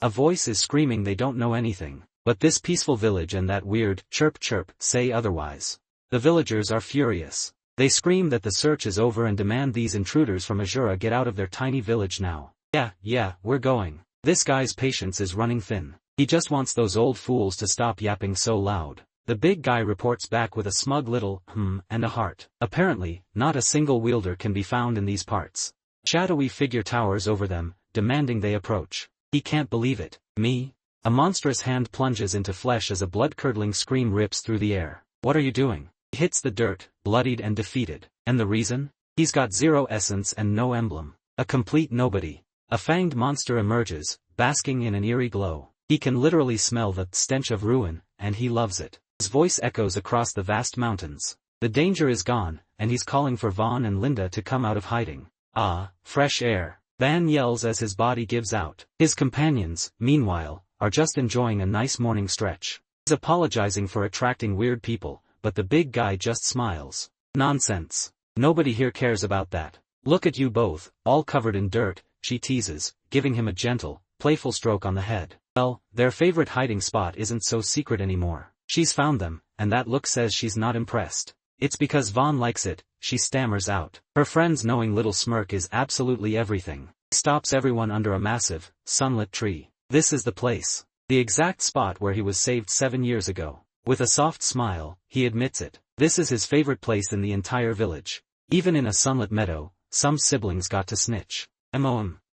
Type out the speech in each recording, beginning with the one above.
A voice is screaming they don't know anything, but this peaceful village and that weird chirp chirp say otherwise. The villagers are furious. They scream that the search is over and demand these intruders from Asura get out of their tiny village now. Yeah, we're going. This guy's patience is running thin. He just wants those old fools to stop yapping so loud. The big guy reports back with a smug little and a heart. Apparently, not a single wielder can be found in these parts. Shadowy figure towers over them, demanding they approach. He can't believe it. Me? A monstrous hand plunges into flesh as a blood-curdling scream rips through the air. What are you doing? He hits the dirt, bloodied and defeated. And the reason? He's got 0 essence and no emblem. A complete nobody. A fanged monster emerges, basking in an eerie glow. He can literally smell the stench of ruin, and he loves it. His voice echoes across the vast mountains. The danger is gone, and he's calling for Vaughn and Linda to come out of hiding. Ah, fresh air. Van yells as his body gives out. His companions, meanwhile, are just enjoying a nice morning stretch. He's apologizing for attracting weird people, but the big guy just smiles. Nonsense. Nobody here cares about that. Look at you both, all covered in dirt, she teases, giving him a gentle, playful stroke on the head. Well, their favorite hiding spot isn't so secret anymore. She's found them, and that look says she's not impressed. It's because Vaughn likes it, she stammers out. Her friend's knowing little smirk is absolutely everything. He stops everyone under a massive, sunlit tree. This is the place. The exact spot where he was saved 7 years ago. With a soft smile, he admits it. This is his favorite place in the entire village. Even in a sunlit meadow, some siblings got to snitch.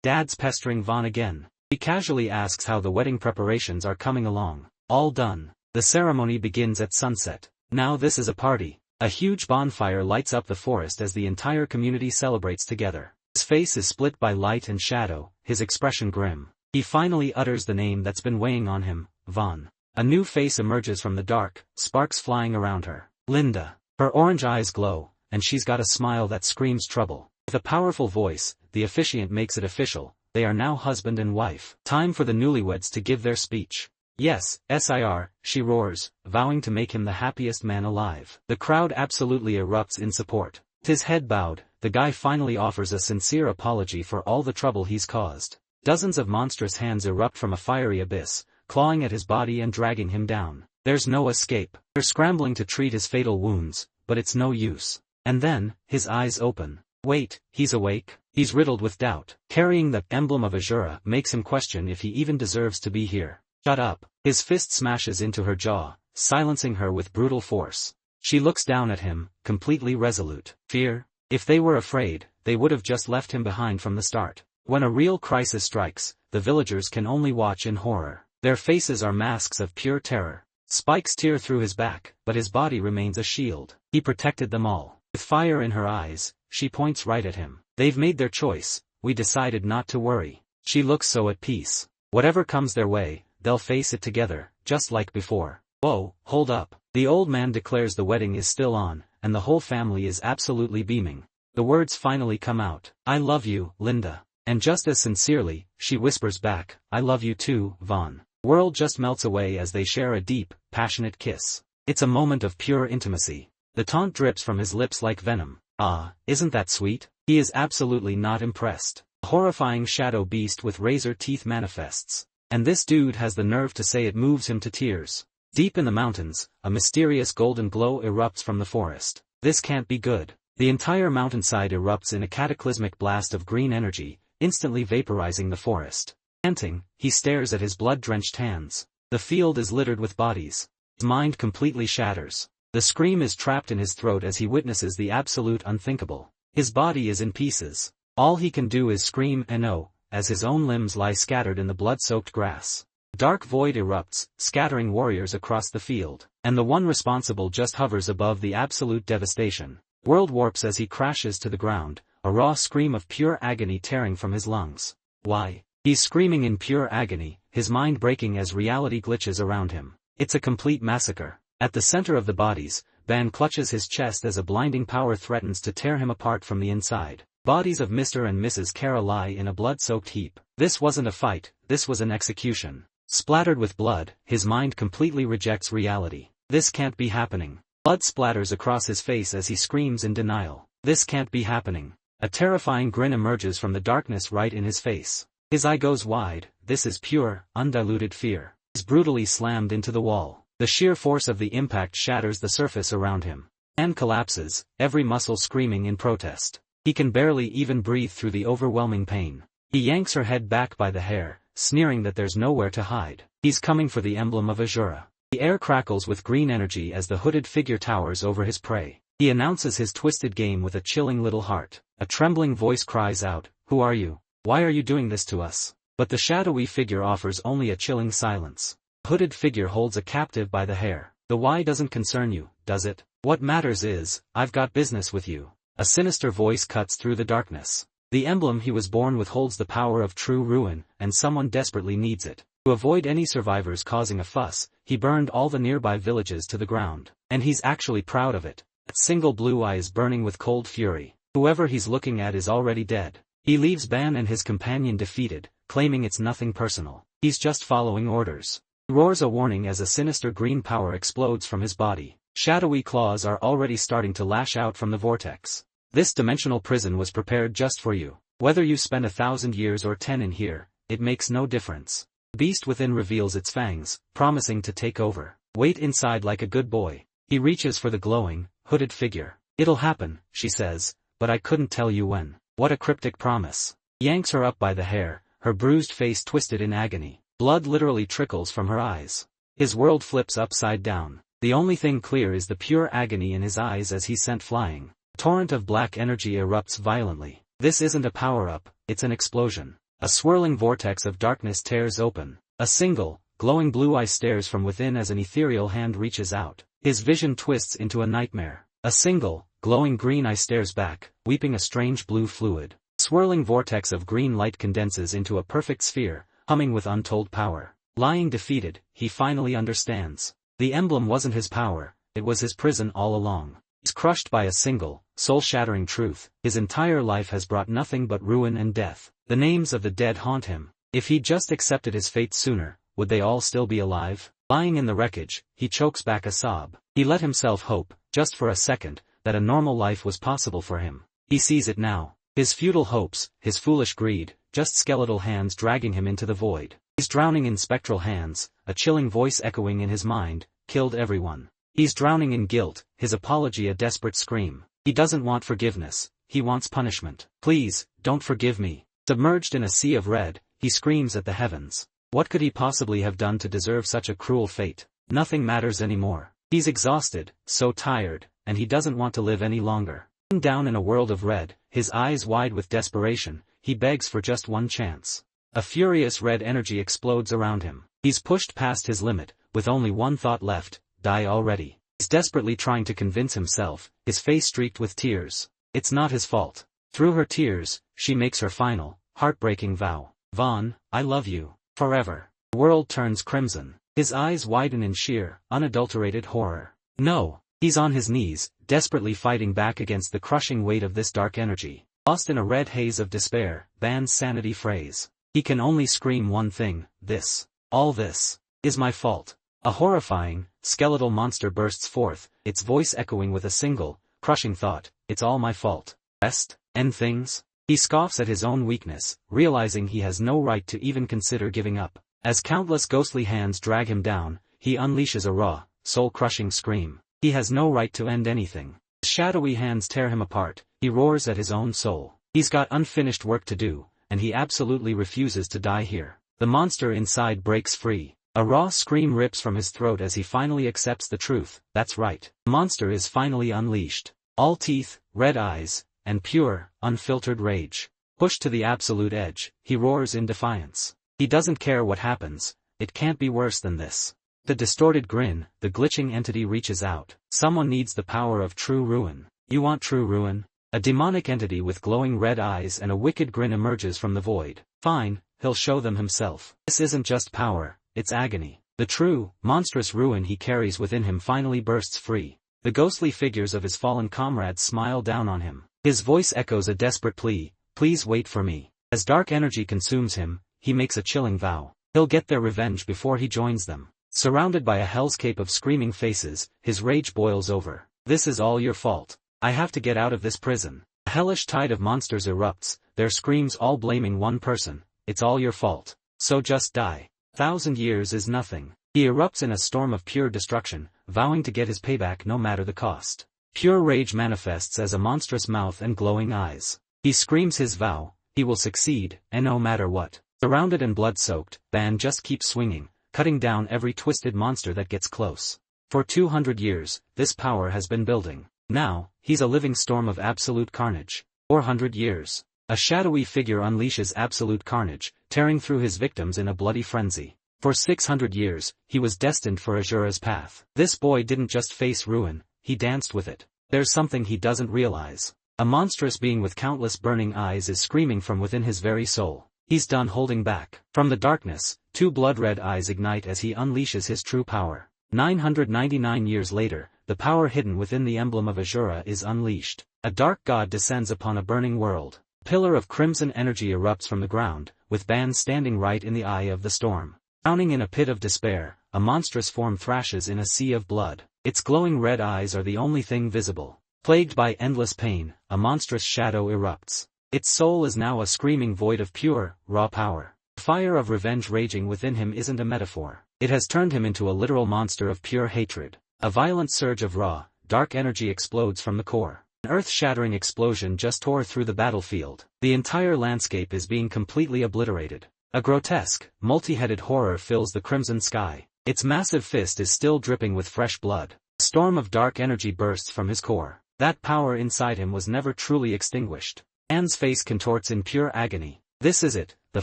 Dad's pestering Vaughn again. He casually asks how the wedding preparations are coming along. All done. The ceremony begins at sunset. Now this is a party. A huge bonfire lights up the forest as the entire community celebrates together. His face is split by light and shadow, his expression grim. He finally utters the name that's been weighing on him, Vaughn. A new face emerges from the dark, sparks flying around her. Linda. Her orange eyes glow, and she's got a smile that screams trouble. With a powerful voice, the officiant makes it official. They are now husband and wife. Time for the newlyweds to give their speech. Yes, sir, she roars, vowing to make him the happiest man alive. The crowd absolutely erupts in support. With his head bowed, the guy finally offers a sincere apology for all the trouble he's caused. Dozens of monstrous hands erupt from a fiery abyss, clawing at his body and dragging him down. There's no escape. They're scrambling to treat his fatal wounds, but it's no use. And then, his eyes open. Wait, he's awake? He's riddled with doubt. Carrying the emblem of Asura makes him question if he even deserves to be here. Shut up. His fist smashes into her jaw, silencing her with brutal force. She looks down at him, completely resolute. Fear? If they were afraid, they would have just left him behind from the start. When a real crisis strikes, the villagers can only watch in horror. Their faces are masks of pure terror. Spikes tear through his back, but his body remains a shield. He protected them all. With fire in her eyes, she points right at him. They've made their choice, we decided not to worry. She looks so at peace. Whatever comes their way, they'll face it together, just like before. Whoa, hold up. The old man declares the wedding is still on, and the whole family is absolutely beaming. The words finally come out. I love you, Linda. And just as sincerely, she whispers back, I love you too, Vaughn. World just melts away as they share a deep, passionate kiss. It's a moment of pure intimacy. The taunt drips from his lips like venom. Ah, isn't that sweet? He is absolutely not impressed. A horrifying shadow beast with razor teeth manifests. And this dude has the nerve to say it moves him to tears. Deep in the mountains, a mysterious golden glow erupts from the forest. This can't be good. The entire mountainside erupts in a cataclysmic blast of green energy, instantly vaporizing the forest. Panting, he stares at his blood-drenched hands. The field is littered with bodies. His mind completely shatters. The scream is trapped in his throat as he witnesses the absolute unthinkable. His body is in pieces. All he can do is scream and no, as his own limbs lie scattered in the blood-soaked grass. Dark void erupts, scattering warriors across the field, and the one responsible just hovers above the absolute devastation. World warps as he crashes to the ground, a raw scream of pure agony tearing from his lungs. Why? He's screaming in pure agony, his mind breaking as reality glitches around him. It's a complete massacre. At the center of the bodies, Van clutches his chest as a blinding power threatens to tear him apart from the inside. Bodies of Mr. and Mrs. Kara lie in a blood-soaked heap. This wasn't a fight, this was an execution. Splattered with blood, his mind completely rejects reality. This can't be happening. Blood splatters across his face as he screams in denial. This can't be happening. A terrifying grin emerges from the darkness right in his face. His eye goes wide. This is pure, undiluted fear. He's brutally slammed into the wall. The sheer force of the impact shatters the surface around him. Man collapses, every muscle screaming in protest. He can barely even breathe through the overwhelming pain. He yanks her head back by the hair, sneering that there's nowhere to hide. He's coming for the emblem of Asura. The air crackles with green energy as the hooded figure towers over his prey. He announces his twisted game with a chilling little heart. A trembling voice cries out, "Who are you? Why are you doing this to us?" But the shadowy figure offers only a chilling silence. The hooded figure holds a captive by the hair. "The why doesn't concern you, does it? What matters is, I've got business with you." A sinister voice cuts through the darkness. The emblem he was born with holds the power of true ruin, and someone desperately needs it. To avoid any survivors causing a fuss, he burned all the nearby villages to the ground. And he's actually proud of it. That single blue eye is burning with cold fury. Whoever he's looking at is already dead. He leaves Ban and his companion defeated, claiming it's nothing personal. He's just following orders. He roars a warning as a sinister green power explodes from his body. Shadowy claws are already starting to lash out from the vortex. This dimensional prison was prepared just for you. Whether you spend 1,000 years or 10 in here, it makes no difference. The beast within reveals its fangs, promising to take over. Wait inside like a good boy. He reaches for the glowing, hooded figure. "It'll happen," she says, "but I couldn't tell you when." What a cryptic promise. He yanks her up by the hair, her bruised face twisted in agony. Blood literally trickles from her eyes. His world flips upside down. The only thing clear is the pure agony in his eyes as he's sent flying. A torrent of black energy erupts violently. This isn't a power-up, it's an explosion. A swirling vortex of darkness tears open. A single, glowing blue eye stares from within as an ethereal hand reaches out. His vision twists into a nightmare. A single, glowing green eye stares back, weeping a strange blue fluid. A swirling vortex of green light condenses into a perfect sphere, humming with untold power. Lying defeated, he finally understands. The emblem wasn't his power, it was his prison all along. He's crushed by a single, soul-shattering truth. His entire life has brought nothing but ruin and death. The names of the dead haunt him. If he'd just accepted his fate sooner, would they all still be alive? Lying in the wreckage, he chokes back a sob. He let himself hope, just for a second, that a normal life was possible for him. He sees it now. His futile hopes, his foolish greed, just skeletal hands dragging him into the void. He's drowning in spectral hands, a chilling voice echoing in his mind, "Killed everyone." He's drowning in guilt, his apology a desperate scream. He doesn't want forgiveness, he wants punishment. "Please, don't forgive me." Submerged in a sea of red, he screams at the heavens. What could he possibly have done to deserve such a cruel fate? Nothing matters anymore. He's exhausted, so tired, and he doesn't want to live any longer. Down in a world of red, his eyes wide with desperation, he begs for just one chance. A furious red energy explodes around him. He's pushed past his limit, with only one thought left: die already. He's desperately trying to convince himself, his face streaked with tears. It's not his fault. Through her tears, she makes her final, heartbreaking vow. "Vaughn, I love you. Forever." The world turns crimson. His eyes widen in sheer, unadulterated horror. No. He's on his knees, desperately fighting back against the crushing weight of this dark energy. Lost in a red haze of despair, Van's sanity frays. He can only scream one thing: this. All this is my fault. A horrifying, skeletal monster bursts forth, its voice echoing with a single, crushing thought: it's all my fault. Rest? End things? He scoffs at his own weakness, realizing he has no right to even consider giving up. As countless ghostly hands drag him down, he unleashes a raw, soul-crushing scream. He has no right to end anything. Shadowy hands tear him apart, he roars at his own soul. He's got unfinished work to do, and he absolutely refuses to die here. The monster inside breaks free. A raw scream rips from his throat as he finally accepts the truth. That's right. The monster is finally unleashed. All teeth, red eyes, and pure, unfiltered rage. Pushed to the absolute edge, he roars in defiance. He doesn't care what happens, it can't be worse than this. The distorted grin, the glitching entity reaches out. Someone needs the power of true ruin. You want true ruin? A demonic entity with glowing red eyes and a wicked grin emerges from the void. Fine, he'll show them himself. This isn't just power, it's agony. The true, monstrous ruin he carries within him finally bursts free. The ghostly figures of his fallen comrades smile down on him. His voice echoes a desperate plea: please wait for me. As dark energy consumes him, he makes a chilling vow. He'll get their revenge before he joins them. Surrounded by a hellscape of screaming faces, his rage boils over. This is all your fault. I have to get out of this prison. A hellish tide of monsters erupts, their screams all blaming one person: it's all your fault. So just die. 1,000 years is nothing. He erupts in a storm of pure destruction, vowing to get his payback no matter the cost. Pure rage manifests as a monstrous mouth and glowing eyes. He screams his vow, he will succeed, and no matter what. Surrounded and blood-soaked, Ban just keeps swinging, cutting down every twisted monster that gets close. For 200 years, this power has been building. Now, he's a living storm of absolute carnage. 400 years. A shadowy figure unleashes absolute carnage, tearing through his victims in a bloody frenzy. For 600 years, he was destined for Asura's path. This boy didn't just face ruin, he danced with it. There's something he doesn't realize. A monstrous being with countless burning eyes is screaming from within his very soul. He's done holding back. From the darkness, two blood-red eyes ignite as he unleashes his true power. 999 years later, the power hidden within the emblem of Asura is unleashed. A dark god descends upon a burning world. A pillar of crimson energy erupts from the ground, with Ban standing right in the eye of the storm. Drowning in a pit of despair, a monstrous form thrashes in a sea of blood. Its glowing red eyes are the only thing visible. Plagued by endless pain, a monstrous shadow erupts. Its soul is now a screaming void of pure, raw power. The fire of revenge raging within him isn't a metaphor. It has turned him into a literal monster of pure hatred. A violent surge of raw, dark energy explodes from the core. An earth-shattering explosion just tore through the battlefield. The entire landscape is being completely obliterated. A grotesque, multi-headed horror fills the crimson sky. Its massive fist is still dripping with fresh blood. A storm of dark energy bursts from his core. That power inside him was never truly extinguished. Anne's face contorts in pure agony. This is it, the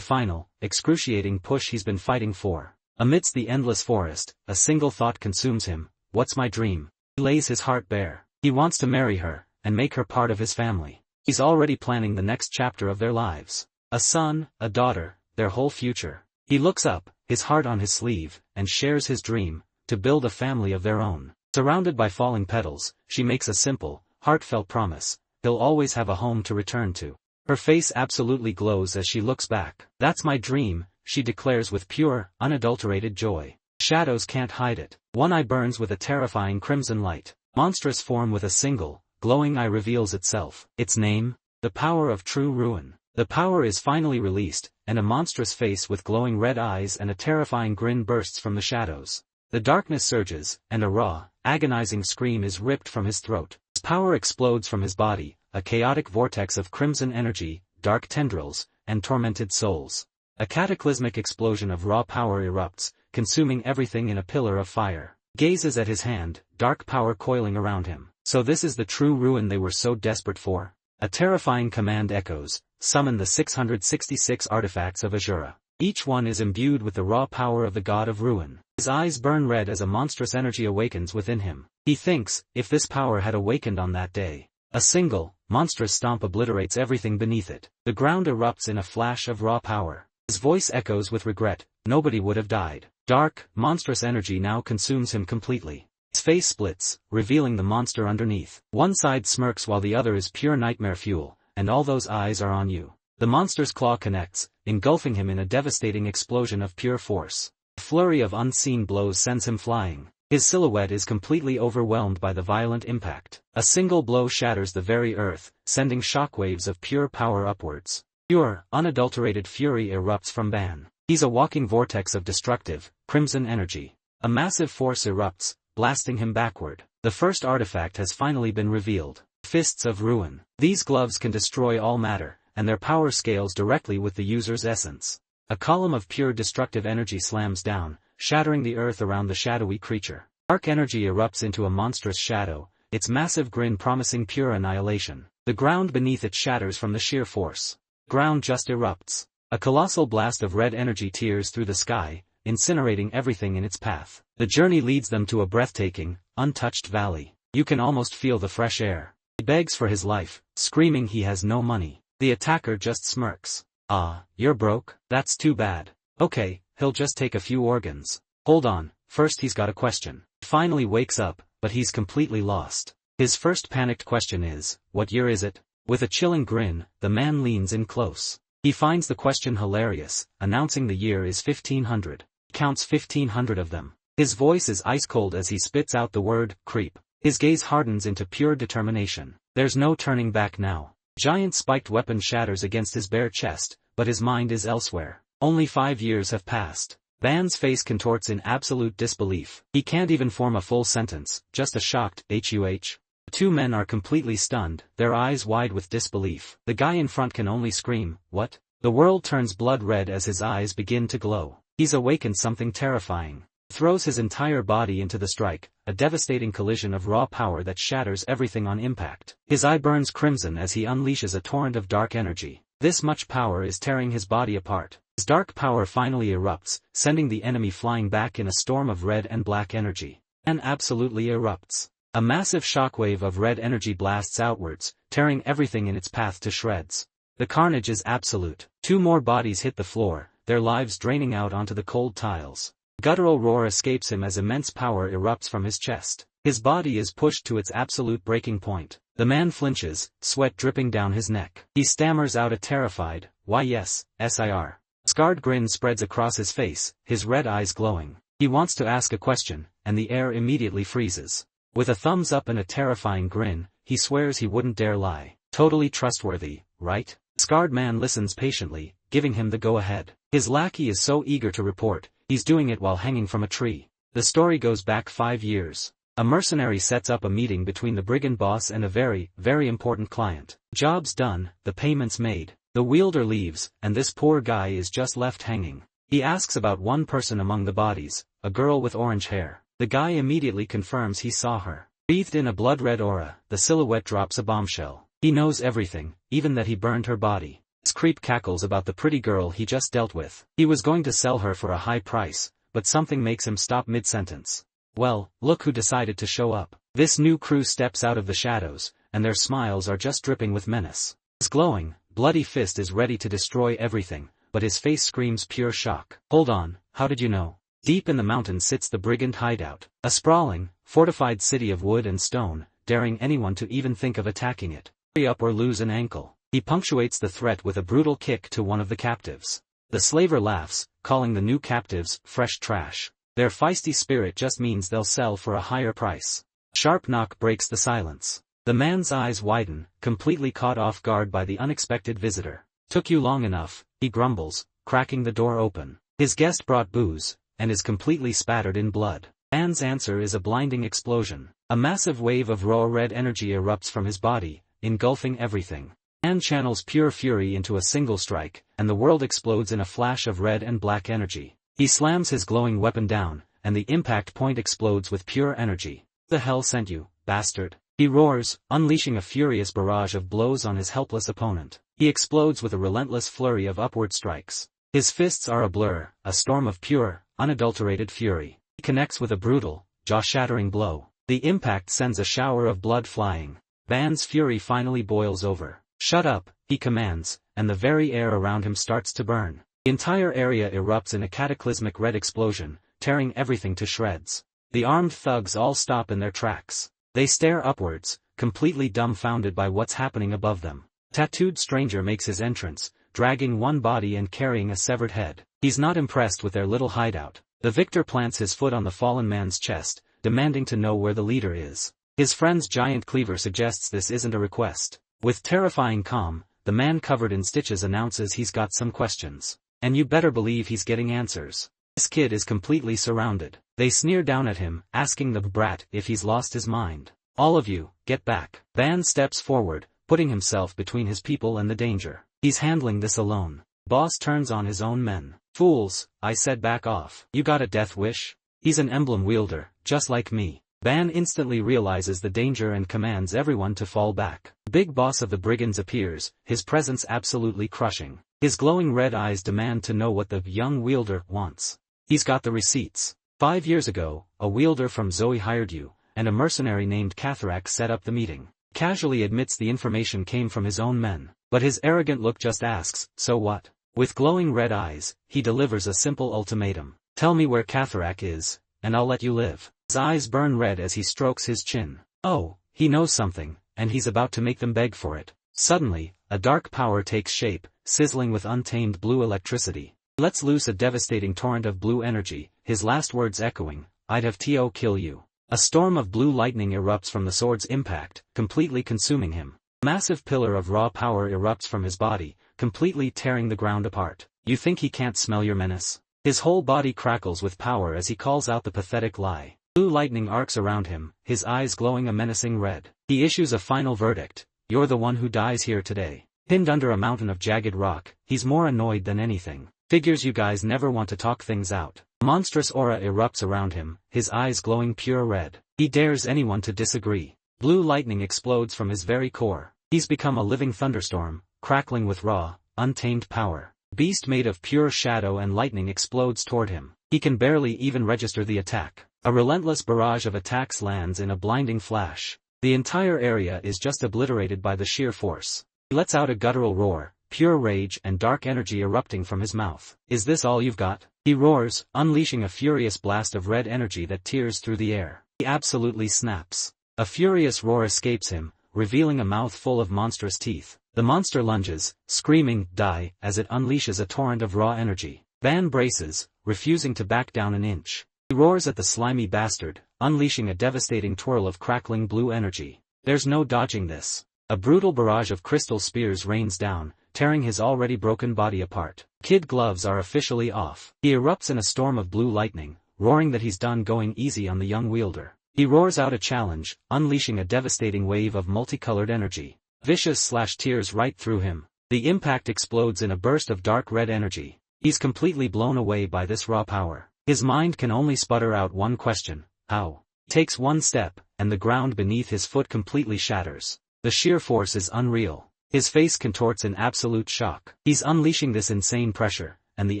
final, excruciating push he's been fighting for. Amidst the endless forest, a single thought consumes him. What's my dream? He lays his heart bare. He wants to marry her, and make her part of his family. He's already planning the next chapter of their lives. A son, a daughter, their whole future. He looks up, his heart on his sleeve, and shares his dream, to build a family of their own. Surrounded by falling petals, she makes a simple, heartfelt promise. He'll always have a home to return to. Her face absolutely glows as she looks back. That's my dream, she declares with pure, unadulterated joy. Shadows can't hide it. One eye burns with a terrifying crimson light. Monstrous form with a single, glowing eye reveals itself. Its name? The power of true ruin. The power is finally released, and a monstrous face with glowing red eyes and a terrifying grin bursts from the shadows. The darkness surges, and a raw, agonizing scream is ripped from his throat. His power explodes from his body, a chaotic vortex of crimson energy, dark tendrils, and tormented souls. A cataclysmic explosion of raw power erupts, consuming everything in a pillar of fire. Gazes at his hand, dark power coiling around him. So this is the true ruin they were so desperate for? A terrifying command echoes, summon the 666 artifacts of Asura. Each one is imbued with the raw power of the god of ruin. His eyes burn red as a monstrous energy awakens within him. He thinks, if this power had awakened on that day. A single, monstrous stomp obliterates everything beneath it. The ground erupts in a flash of raw power. His voice echoes with regret, nobody would have died. Dark, monstrous energy now consumes him completely. His face splits, revealing the monster underneath. One side smirks while the other is pure nightmare fuel, and all those eyes are on you. The monster's claw connects, engulfing him in a devastating explosion of pure force. A flurry of unseen blows sends him flying. His silhouette is completely overwhelmed by the violent impact. A single blow shatters the very earth, sending shockwaves of pure power upwards. Pure, unadulterated fury erupts from Ban. He's a walking vortex of destructive, crimson energy. A massive force erupts, blasting him backward. The first artifact has finally been revealed. Fists of Ruin. These gloves can destroy all matter, and their power scales directly with the user's essence. A column of pure destructive energy slams down, shattering the earth around the shadowy creature. Dark energy erupts into a monstrous shadow, its massive grin promising pure annihilation. The ground beneath it shatters from the sheer force. Ground just erupts. A colossal blast of red energy tears through the sky, incinerating everything in its path. The journey leads them to a breathtaking, untouched valley. You can almost feel the fresh air. He begs for his life, screaming he has no money. The attacker just smirks. Ah, you're broke? That's too bad. Okay, he'll just take a few organs. Hold on, first he's got a question. He finally wakes up, but he's completely lost. His first panicked question is, what year is it? With a chilling grin, the man leans in close. He finds the question hilarious, announcing the year is 1500. He counts 1500 of them. His voice is ice cold as he spits out the word, creep. His gaze hardens into pure determination. There's no turning back now. Giant spiked weapon shatters against his bare chest, but his mind is elsewhere. Only 5 years have passed. Ban's face contorts in absolute disbelief. He can't even form a full sentence, just a shocked "huh." The two men are completely stunned, their eyes wide with disbelief. The guy in front can only scream, "What?" The world turns blood red as his eyes begin to glow. He's awakened something terrifying. Throws his entire body into the strike, a devastating collision of raw power that shatters everything on impact. His eye burns crimson as he unleashes a torrent of dark energy. This much power is tearing his body apart. His dark power finally erupts, sending the enemy flying back in a storm of red and black energy. And absolutely erupts. A massive shockwave of red energy blasts outwards, tearing everything in its path to shreds. The carnage is absolute. 2 more bodies hit the floor, their lives draining out onto the cold tiles. Guttural roar escapes him as immense power erupts from his chest. His body is pushed to its absolute breaking point. The man flinches, sweat dripping down his neck. He stammers out a terrified, "Why yes, sir." A scarred grin spreads across his face, his red eyes glowing. He wants to ask a question, and the air immediately freezes. With a thumbs up and a terrifying grin, he swears he wouldn't dare lie. Totally trustworthy, right? The scarred man listens patiently, giving him the go-ahead. His lackey is so eager to report, he's doing it while hanging from a tree. The story goes back 5 years. A mercenary sets up a meeting between the brigand boss and a very, very important client. Job's done, the payments made. The wielder leaves, and this poor guy is just left hanging. He asks about one person among the bodies, a girl with orange hair. The guy immediately confirms he saw her. Bathed in a blood-red aura, the silhouette drops a bombshell. He knows everything, even that he burned her body. This creep cackles about the pretty girl he just dealt with. He was going to sell her for a high price, but something makes him stop mid-sentence. Well, look who decided to show up. This new crew steps out of the shadows, and their smiles are just dripping with menace. His glowing, bloody fist is ready to destroy everything, but his face screams pure shock. Hold on, how did you know? Deep in the mountains sits the brigand hideout, a sprawling, fortified city of wood and stone, daring anyone to even think of attacking it. Hurry up or lose an ankle. He punctuates the threat with a brutal kick to one of the captives. The slaver laughs, calling the new captives fresh trash. Their feisty spirit just means they'll sell for a higher price. A sharp knock breaks the silence. The man's eyes widen, completely caught off guard by the unexpected visitor. Took you long enough, he grumbles, cracking the door open. His guest brought booze, and is completely spattered in blood. Ban's answer is a blinding explosion. A massive wave of raw red energy erupts from his body, engulfing everything. Ban channels pure fury into a single strike, and the world explodes in a flash of red and black energy. He slams his glowing weapon down, and the impact point explodes with pure energy. The hell sent you, bastard? He roars, unleashing a furious barrage of blows on his helpless opponent. He explodes with a relentless flurry of upward strikes. His fists are a blur, a storm of pure, unadulterated fury. He connects with a brutal, jaw-shattering blow. The impact sends a shower of blood flying. Ban's fury finally boils over. Shut up, he commands, and the very air around him starts to burn. The entire area erupts in a cataclysmic red explosion, tearing everything to shreds. The armed thugs all stop in their tracks. They stare upwards, completely dumbfounded by what's happening above them. Tattooed stranger makes his entrance, dragging one body and carrying a severed head. He's not impressed with their little hideout. The victor plants his foot on the fallen man's chest, demanding to know where the leader is. His friend's giant cleaver suggests this isn't a request. With terrifying calm, the man covered in stitches announces he's got some questions. And you better believe he's getting answers. This kid is completely surrounded. They sneer down at him, asking the brat if he's lost his mind. All of you, get back. Ban steps forward, putting himself between his people and the danger. He's handling this alone. Boss turns on his own men. Fools, I said back off. You got a death wish? He's an emblem wielder, just like me. Ban instantly realizes the danger and commands everyone to fall back. The big boss of the brigands appears, his presence absolutely crushing. His glowing red eyes demand to know what the young wielder wants. He's got the receipts. 5 years ago, a wielder from Zoe hired you, and a mercenary named Catharak set up the meeting. Casually admits the information came from his own men. But his arrogant look just asks, so what? With glowing red eyes, he delivers a simple ultimatum. Tell me where Catharak is, and I'll let you live. His eyes burn red as he strokes his chin. Oh, he knows something, and he's about to make them beg for it. Suddenly, a dark power takes shape, sizzling with untamed blue electricity. He lets loose a devastating torrent of blue energy, his last words echoing, I'd have to kill you. A storm of blue lightning erupts from the sword's impact, completely consuming him. A massive pillar of raw power erupts from his body, completely tearing the ground apart. You think he can't smell your menace? His whole body crackles with power as he calls out the pathetic lie. Blue lightning arcs around him, his eyes glowing a menacing red. He issues a final verdict: you're the one who dies here today. Pinned under a mountain of jagged rock, he's more annoyed than anything. Figures you guys never want to talk things out. A monstrous aura erupts around him, his eyes glowing pure red. He dares anyone to disagree. Blue lightning explodes from his very core. He's become a living thunderstorm, crackling with raw, untamed power. Beast made of pure shadow and lightning explodes toward him. He can barely even register the attack. A relentless barrage of attacks lands in a blinding flash. The entire area is just obliterated by the sheer force. He lets out a guttural roar, pure rage and dark energy erupting from his mouth. Is this all you've got? He roars, unleashing a furious blast of red energy that tears through the air. He absolutely snaps. A furious roar escapes him, revealing a mouth full of monstrous teeth. The monster lunges, screaming, "Die," as it unleashes a torrent of raw energy. Ban braces, refusing to back down an inch. He roars at the slimy bastard, unleashing a devastating twirl of crackling blue energy. There's no dodging this. A brutal barrage of crystal spears rains down, tearing his already broken body apart. Kid gloves are officially off. He erupts in a storm of blue lightning, roaring that he's done going easy on the young wielder. He roars out a challenge, unleashing a devastating wave of multicolored energy. Vicious slash tears right through him. The impact explodes in a burst of dark red energy. He's completely blown away by this raw power. His mind can only sputter out one question: how? He takes one step, and the ground beneath his foot completely shatters. The sheer force is unreal. His face contorts in absolute shock. He's unleashing this insane pressure, and the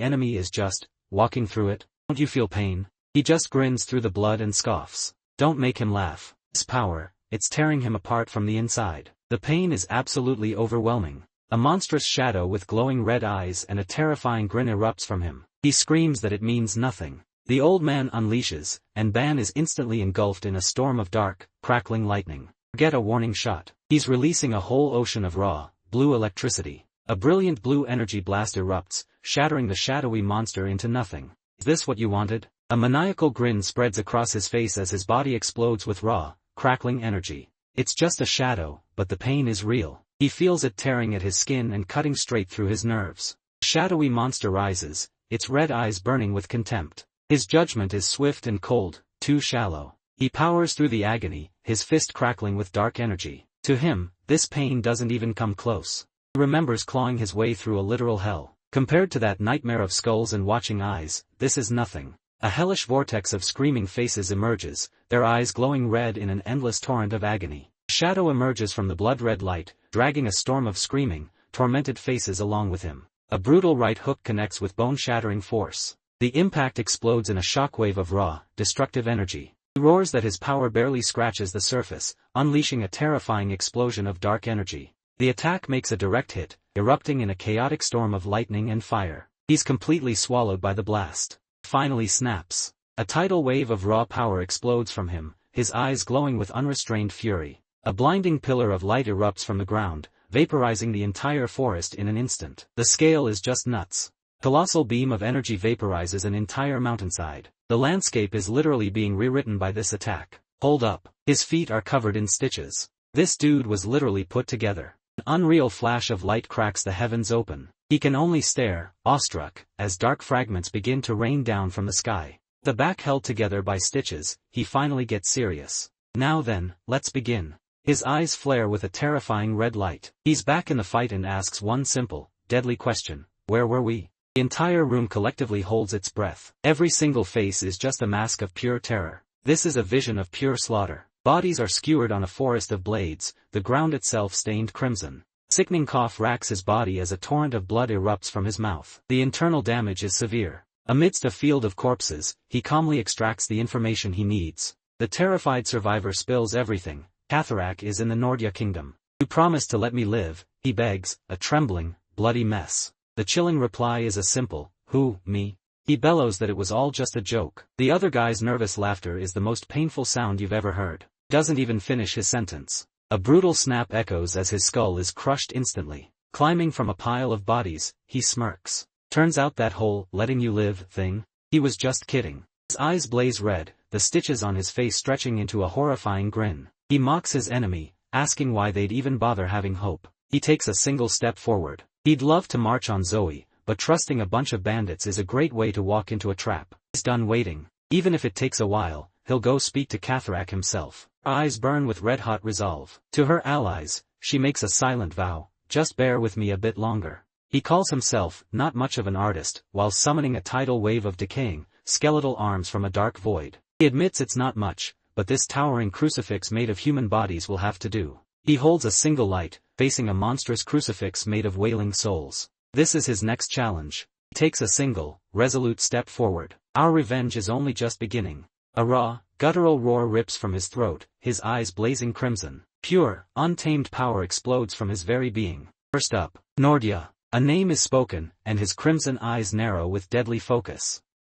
enemy is just walking through it. Don't you feel pain? He just grins through the blood and scoffs. Don't make him laugh. This power, it's tearing him apart from the inside. The pain is absolutely overwhelming. A monstrous shadow with glowing red eyes and a terrifying grin erupts from him. He screams that it means nothing. The old man unleashes, and Ban is instantly engulfed in a storm of dark, crackling lightning. Get a warning shot. He's releasing a whole ocean of raw, blue electricity. A brilliant blue energy blast erupts, shattering the shadowy monster into nothing. Is this what you wanted? A maniacal grin spreads across his face as his body explodes with raw, crackling energy. It's just a shadow, but the pain is real. He feels it tearing at his skin and cutting straight through his nerves. The shadowy monster rises, its red eyes burning with contempt. His judgment is swift and cold, too shallow. He powers through the agony, his fist crackling with dark energy. To him, this pain doesn't even come close. He remembers clawing his way through a literal hell. Compared to that nightmare of skulls and watching eyes, this is nothing. A hellish vortex of screaming faces emerges, their eyes glowing red in an endless torrent of agony. A shadow emerges from the blood-red light, dragging a storm of screaming, tormented faces along with him. A brutal right hook connects with bone-shattering force. The impact explodes in a shockwave of raw, destructive energy. He roars that his power barely scratches the surface, unleashing a terrifying explosion of dark energy. The attack makes a direct hit, erupting in a chaotic storm of lightning and fire. He's completely swallowed by the blast. Finally snaps. A tidal wave of raw power explodes from him, his eyes glowing with unrestrained fury. A blinding pillar of light erupts from the ground, vaporizing the entire forest in an instant. The scale is just nuts. Colossal beam of energy vaporizes an entire mountainside. The landscape is literally being rewritten by this attack. Hold up. His feet are covered in stitches. This dude was literally put together. An unreal flash of light cracks the heavens open. He can only stare, awestruck, as dark fragments begin to rain down from the sky. The back held together by stitches, he finally gets serious. Now then, let's begin. His eyes flare with a terrifying red light. He's back in the fight and asks one simple, deadly question: where were we? The entire room collectively holds its breath. Every single face is just a mask of pure terror. This is a vision of pure slaughter. Bodies are skewered on a forest of blades, the ground itself stained crimson. Sickening cough racks his body as a torrent of blood erupts from his mouth. The internal damage is severe. Amidst a field of corpses, he calmly extracts the information he needs. The terrified survivor spills everything. Catharak is in the Nordya kingdom. You promised to let me live, he begs, a trembling, bloody mess. The chilling reply is a simple, who, me? He bellows that it was all just a joke. The other guy's nervous laughter is the most painful sound you've ever heard. Doesn't even finish his sentence. A brutal snap echoes as his skull is crushed instantly. Climbing from a pile of bodies, he smirks. Turns out that whole, letting you live, thing? He was just kidding. His eyes blaze red, the stitches on his face stretching into a horrifying grin. He mocks his enemy, asking why they'd even bother having hope. He takes a single step forward. He'd love to march on Zoe, but trusting a bunch of bandits is a great way to walk into a trap. He's done waiting. Even if it takes a while, he'll go speak to Catharak himself. Her eyes burn with red-hot resolve. To her allies, she makes a silent vow, just bear with me a bit longer. He calls himself not much of an artist, while summoning a tidal wave of decaying, skeletal arms from a dark void. He admits it's not much, but this towering crucifix made of human bodies will have to do. He holds a single light, facing a monstrous crucifix made of wailing souls. This is his next challenge. He takes a single, resolute step forward. Our revenge is only just beginning. A raw, guttural roar rips from his throat, his eyes blazing crimson. Pure, untamed power explodes from his very being. First up, Nordya. A name is spoken, and his crimson eyes narrow with deadly focus.